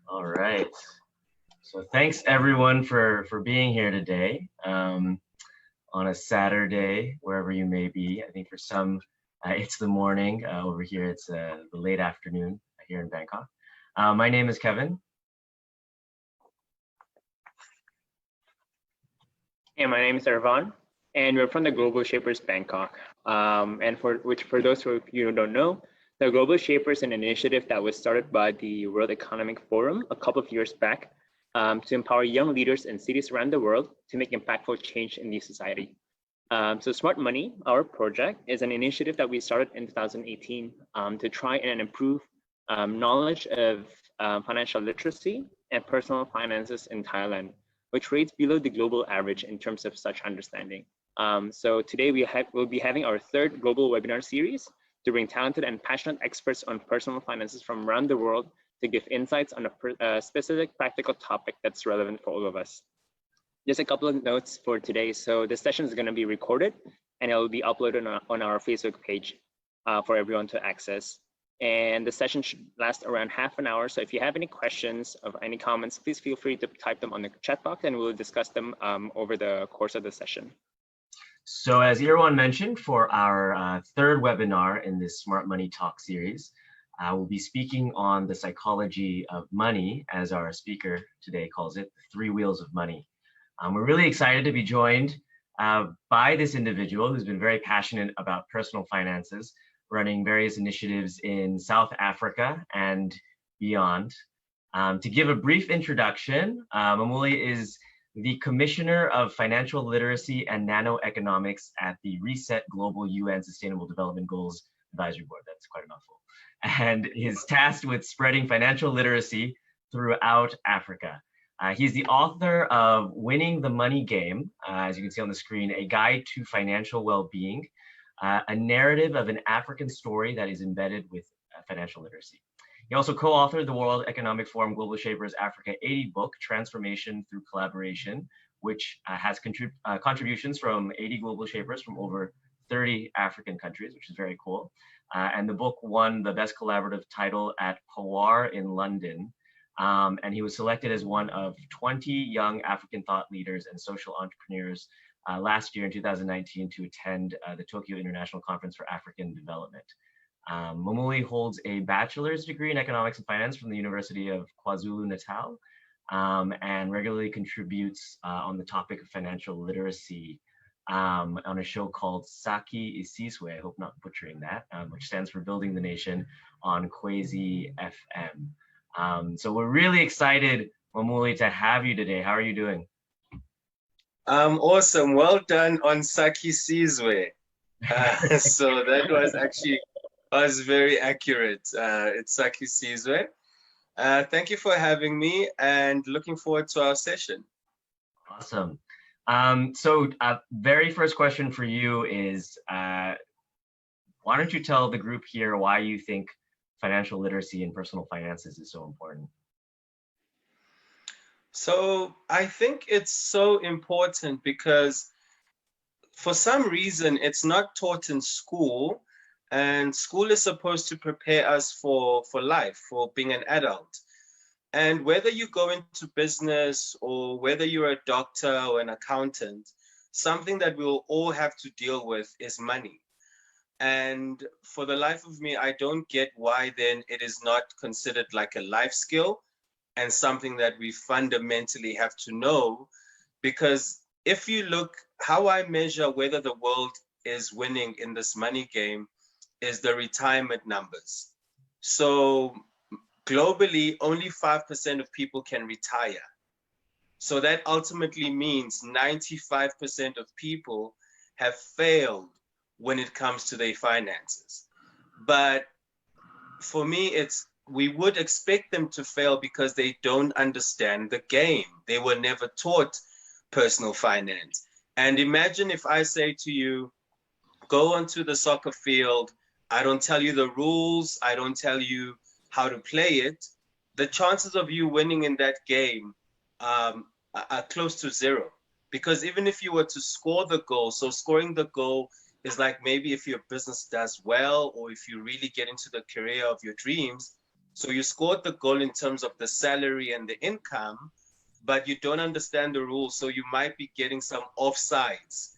All right. So thanks everyone for being here today on a Saturday, wherever you may be. I think for some it's the morning. Over here it's the late afternoon here in Bangkok. My name is Kevin. And my name is Irvan, and we're from the Global Shapers Bangkok. And for those of you who don't know, the Global Shapers is an initiative that was started by the World Economic Forum a couple of years back to empower young leaders in cities around the world to make impactful change in the society. So Smart Money, our project, is an initiative that we started in 2018 to try and improve knowledge of financial literacy and personal finances in Thailand, which rates below the global average in terms of such understanding. So today we'll be having our third global webinar series to bring talented and passionate experts on personal finances from around the world to give insights on a specific practical topic that's relevant for all of us. Just a couple of notes for today. So this session is going to be recorded and it will be uploaded on our Facebook page for everyone to access. And the session should last around half an hour. So if you have any questions or any comments, please feel free to type them on the chat box and we'll discuss them over the course of the session. So as Irwan mentioned, for our third webinar in this Smart Money Talk series, we'll be speaking on the psychology of money, as our speaker today calls it, the three wheels of money. We're really excited to be joined by this individual who's been very passionate about personal finances, running various initiatives in South Africa and beyond. To give a brief introduction, Mamuli is the Commissioner of Financial Literacy and Nanoeconomics at the Reset Global UN Sustainable Development Goals Advisory Board. That's quite a mouthful. And is tasked with spreading financial literacy throughout Africa. He's the author of Winning the Money Game, as you can see on the screen, a guide to financial well-being, a narrative of an African story that is embedded with financial literacy. He also co-authored the World Economic Forum Global Shapers Africa 80 book, Transformation Through Collaboration, which has contributions from 80 global shapers from over 30 African countries, which is very cool. And the book won the Best Collaborative title at Pawar in London. And he was selected as one of 20 young African thought leaders and social entrepreneurs last year in 2019 to attend the Tokyo International Conference for African Development. Mamuli holds a bachelor's degree in economics and finance from the University of KwaZulu-Natal and regularly contributes on the topic of financial literacy on a show called Saki Isiswe, I hope not butchering that, which stands for Building the Nation on Kwezi FM. So we're really excited, Mamuli, to have you today. How are you doing? Awesome. Well done on Saki Isiswe. So that was actually very accurate. It's Saki Isiswe. Thank you for having me and looking forward to our session. Awesome. So very first question for you is, why don't you tell the group here why you think financial literacy and personal finances is so important? So I think it's so important because for some reason it's not taught in school, and school is supposed to prepare us for life, for being an adult. And whether you go into business or whether you're a doctor or an accountant, something that we'll all have to deal with is money. And for the life of me, I don't get why then it is not considered like a life skill and something that we fundamentally have to know. Because if you look, how I measure whether the world is winning in this money game is the retirement numbers. So globally, only 5% of people can retire. So that ultimately means 95% of people have failed when it comes to their finances. But for me, we would expect them to fail because they don't understand the game. They were never taught personal finance. And imagine if I say to you, go onto the soccer field, I don't tell you the rules, I don't tell you how to play it, the chances of you winning in that game are close to zero. Because even if you were to score the goal, so scoring the goal is like maybe if your business does well or if you really get into the career of your dreams. So you scored the goal in terms of the salary and the income, but you don't understand the rules. So you might be getting some offsides.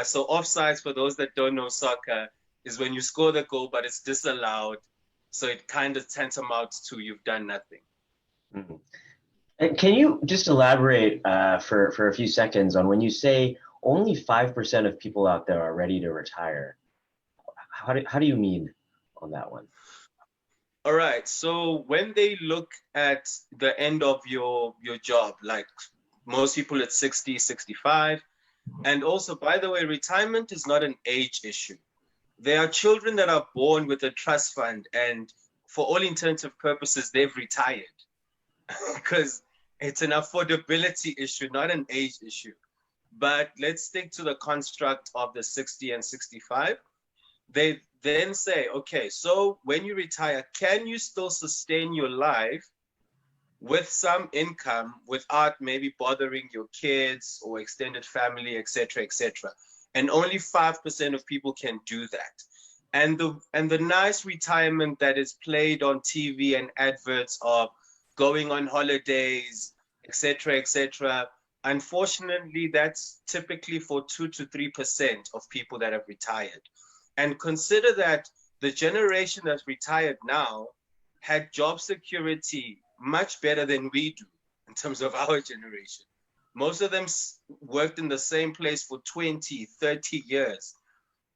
So offsides, for those that don't know soccer, is when you score the goal, but it's disallowed. So it kind of tantamounts to you've done nothing. Mhm. And can you just elaborate for a few seconds on when you say only 5% of people out there are ready to retire? How do you mean on that one? All right. So when they look at the end of your job, like most people at 60, 65, and also, by the way, retirement is not an age issue. There are children that are born with a trust fund, and for all intents and purposes, they've retired because it's an affordability issue, not an age issue. But let's stick to the construct of the 60 and 65. They then say, okay, so when you retire, can you still sustain your life with some income without maybe bothering your kids or extended family, etc., etc.? And only 5% of people can do that. And the nice retirement that is played on TV and adverts of going on holidays, etc., etc. Unfortunately, that's typically for 2 to 3% of people that have retired. And consider that the generation that's retired now had job security much better than we do in terms of our generation. Most of them worked in the same place for 20, 30 years.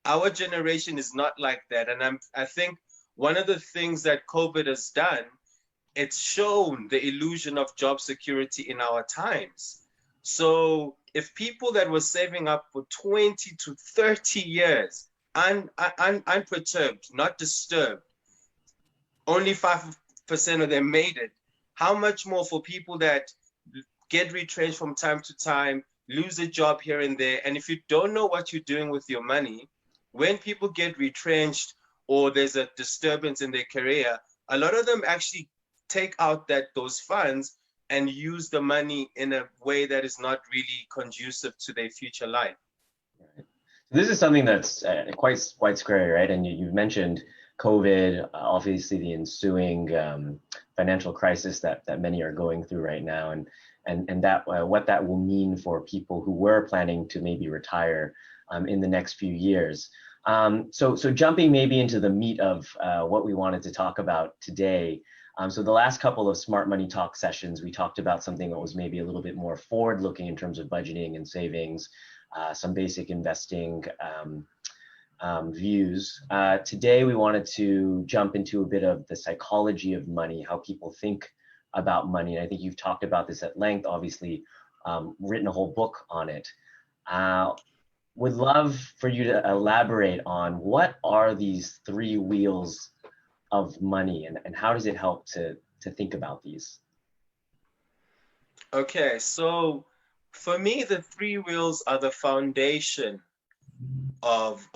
Our generation is not like that. And I think one of the things that COVID has done, it's shown the illusion of job security in our times. So if people that were saving up for 20 to 30 years, unperturbed, not disturbed, only 5% of them made it, how much more for people that get retrenched from time to time, lose a job here and there? And if you don't know what you're doing with your money, when people get retrenched or there's a disturbance in their career, a lot of them actually take out those funds and use the money in a way that is not really conducive to their future life. Right. This is something that's quite scary, right? And you've mentioned COVID, obviously the ensuing financial crisis that many are going through right now, and that what that will mean for people who were planning to maybe retire in the next few years. So jumping maybe into the meat of what we wanted to talk about today. So the last couple of Smart Money Talk sessions, we talked about something that was maybe a little bit more forward-looking in terms of budgeting and savings, some basic investing views. Today, we wanted to jump into a bit of the psychology of money, how people think about money. And I think you've talked about this at length, obviously, written a whole book on it. Would love for you to elaborate on what are these three wheels of money, and how does it help to think about these? Okay, so for me, the three wheels are the foundation of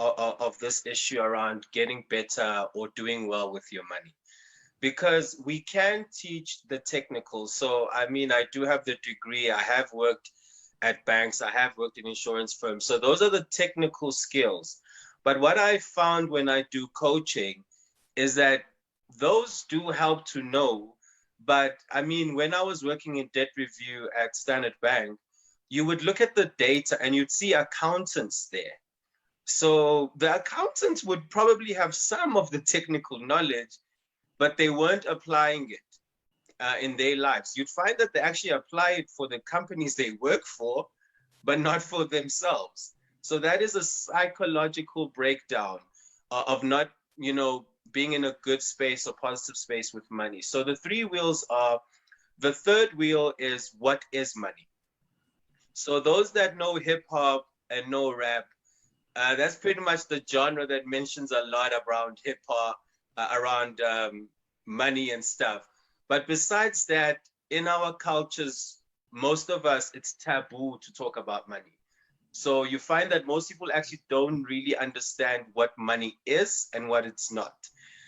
this issue around getting better or doing well with your money. Because we can teach the technical. So, I mean, I do have the degree, I have worked at banks, I have worked in insurance firms. So those are the technical skills. But what I found when I do coaching is that those do help to know. But I mean, when I was working in debt review at Standard Bank, you would look at the data and you'd see accountants there. So the accountants would probably have some of the technical knowledge, but they weren't applying it in their lives. You'd find that they actually apply it for the companies they work for, but not for themselves. So that is a psychological breakdown of not, being in a good space or positive space with money. So the three wheels are, the third wheel is what is money? So those that know hip hop and know rap, that's pretty much the genre that mentions a lot around hip hop, around money and stuff. But besides that, in our cultures, most of us, it's taboo to talk about money. So you find that most people actually don't really understand what money is and what it's not.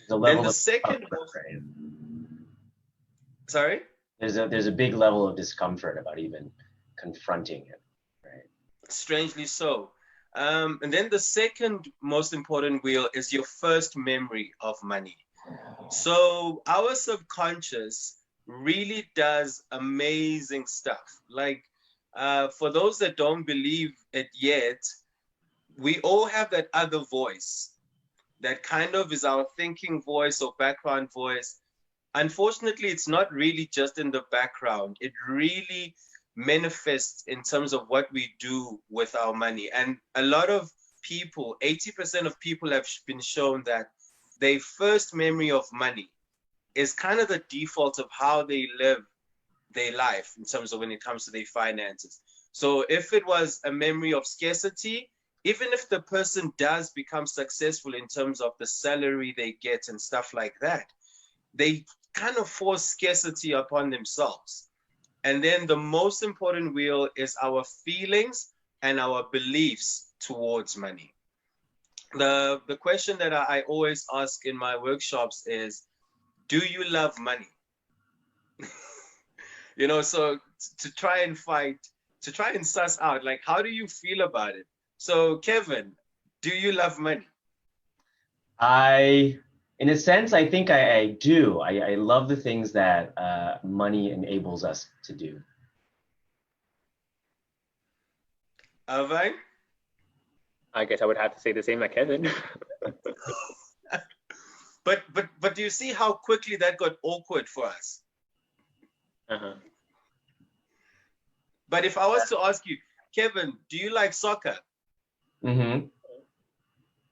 Then the second, right? Sorry? There's a big level of discomfort about even confronting it, right? Strangely so. And then the second most important wheel is your first memory of money. So our subconscious really does amazing stuff. Like, for those that don't believe it yet, we all have that other voice that kind of is our thinking voice or background voice. Unfortunately, it's not really just in the background. It really manifests in terms of what we do with our money. And a lot of people, 80% of people have been shown that their first memory of money is kind of the default of how they live their life in terms of when it comes to their finances. So if it was a memory of scarcity, even if the person does become successful in terms of the salary they get and stuff like that, they kind of force scarcity upon themselves. And then the most important wheel is our feelings and our beliefs towards money. The question that I always ask in my workshops is, do you love money? You know, so to try and suss out, like, how do you feel about it? So, Kevin, do you love money? In a sense, I think I do. I love the things that money enables us to do. Avine? I guess I would have to say the same like Kevin. But do you see how quickly that got awkward for us? Uh-huh. But if I was to ask you, Kevin, do you like soccer? Mm-hmm.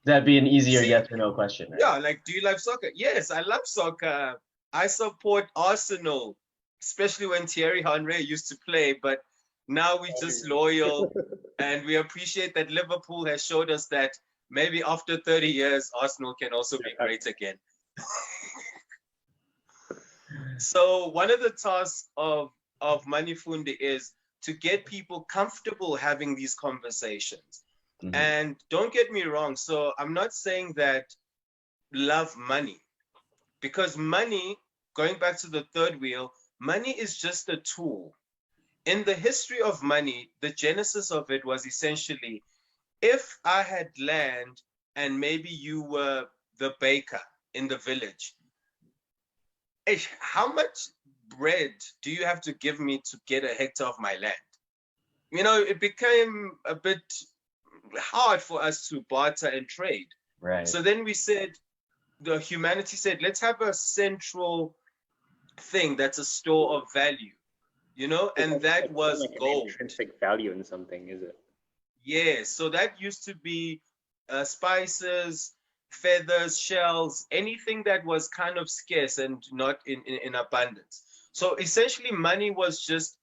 That'd be an easier See, yes or no question, right? yeah, like, do you like soccer? Yes, I love soccer. I support Arsenal, especially when Thierry Henry used to play, but now we're just loyal and we appreciate that Liverpool has showed us that maybe after 30 years, Arsenal can also be great again. So one of the tasks of Money Fundi is to get people comfortable having these conversations. Mm-hmm. And don't get me wrong. So I'm not saying that love money, because money, going back to the third wheel, money is just a tool. In the history of money, the genesis of it was essentially, if I had land and maybe you were the baker in the village, how much bread do you have to give me to get a hectare of my land? You know, it became a bit hard for us to barter and trade. Right. So then we said, the humanity said, let's have a central thing that's a store of value, you know, and that was like gold. An intrinsic value in something, is it? Yeah, so that used to be spices, feathers, shells, anything that was kind of scarce and not in abundance. So essentially, money was just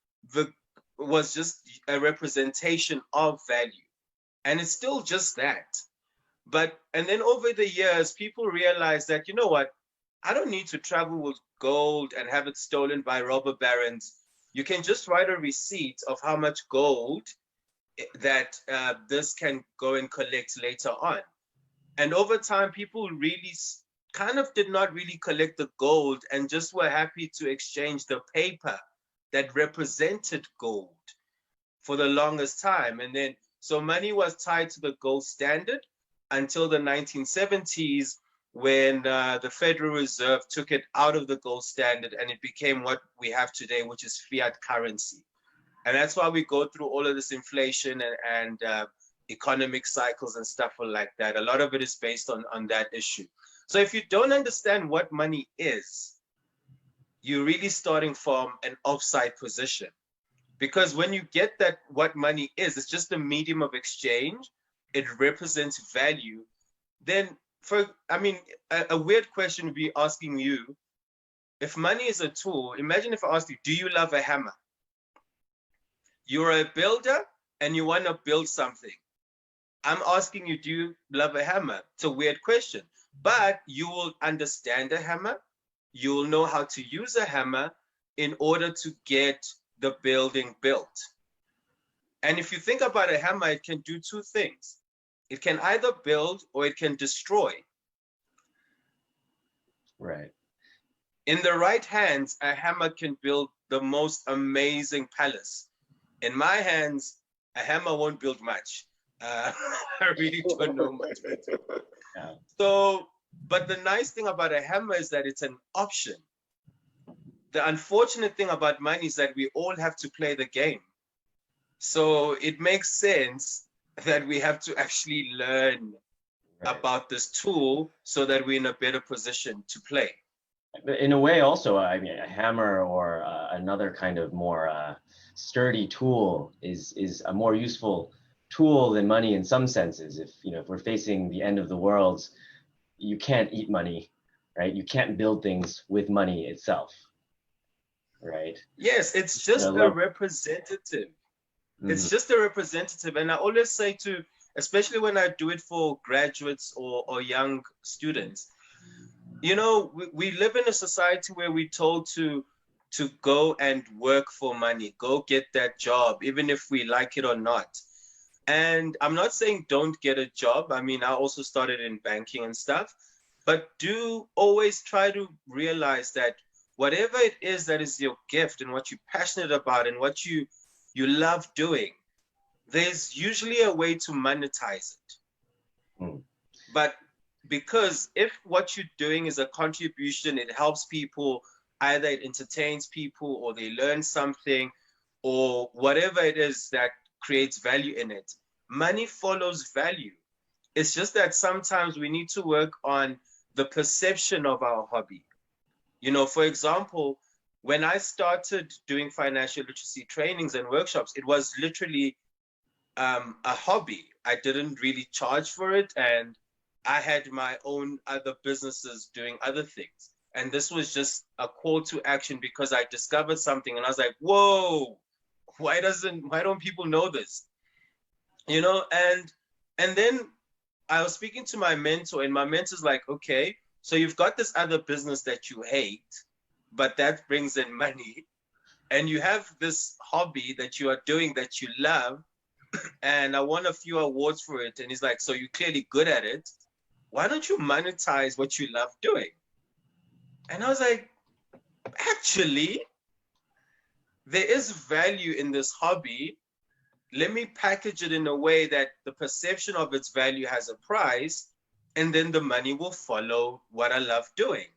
a representation of value. And it's still just that. And then over the years, people realized that, you know what, I don't need to travel with gold and have it stolen by robber barons. You can just write a receipt of how much gold that this can go and collect later on. And over time, people really kind of did not really collect the gold and just were happy to exchange the paper that represented gold for the longest time. And then, so money was tied to the gold standard until the 1970s, when the Federal Reserve took it out of the gold standard and it became what we have today, which is fiat currency. And that's why we go through all of this inflation and economic cycles and stuff like that. A lot of it is based on that issue. So if you don't understand what money is, you're really starting from an offside position. Because when you get that, what money is, it's just a medium of exchange. It represents value. Then, a weird question would be asking you, if money is a tool, imagine if I asked you, do you love a hammer? You're a builder and you want to build something. I'm asking you, do you love a hammer? It's a weird question, but you will understand a hammer. You will know how to use a hammer in order to get the building built. And if you think about a hammer, it can do two things. It can either build or it can destroy. Right. In the right hands, a hammer can build the most amazing palace. In my hands, a hammer won't build much. I really don't know much better. Yeah. So, but the nice thing about a hammer is that it's an option. The unfortunate thing about money is that we all have to play the game. So it makes sense that we have to actually learn Right. about this tool so that we're in a better position to play. But in a way, also, I mean, a hammer or another kind of more sturdy tool is a more useful tool than money in some senses. If if we're facing the end of the world, you can't eat money, right? You can't build things with money itself, right? Yes, it's just a Like, representative. It's mhm, just a representative. And I always say to, especially when I do it for graduates or young students, we live in a society where we're told to go and work for money, go get that job, even if we like it or not. And I'm not saying don't get a job. I mean, I also started in banking and stuff, but do always try to realize that whatever it is that is your gift and what you're passionate about and what you love doing, there's usually a way to monetize it. mm, But because if what you're doing is a contribution, it helps people, either it entertains people or they learn something or whatever it is that creates value in it, money follows value. It's just that sometimes we need to work on the perception of our hobby. For example, when I started doing financial literacy trainings and workshops, it was literally a hobby. I didn't really charge for it, and I had my own other businesses doing other things. And this was just a call to action because I discovered something and I was like, whoa, why don't people know this? And then I was speaking to my mentor, and my mentor's like, okay, so you've got this other business that you hate, but that brings in money, and you have this hobby that you are doing that you love, and I won a few awards for it. And he's like, so you're clearly good at it. Why don't you monetize what you love doing? And I was like, actually, there is value in this hobby. Let me package it in a way that the perception of its value has a price, and then the money will follow what I love doing.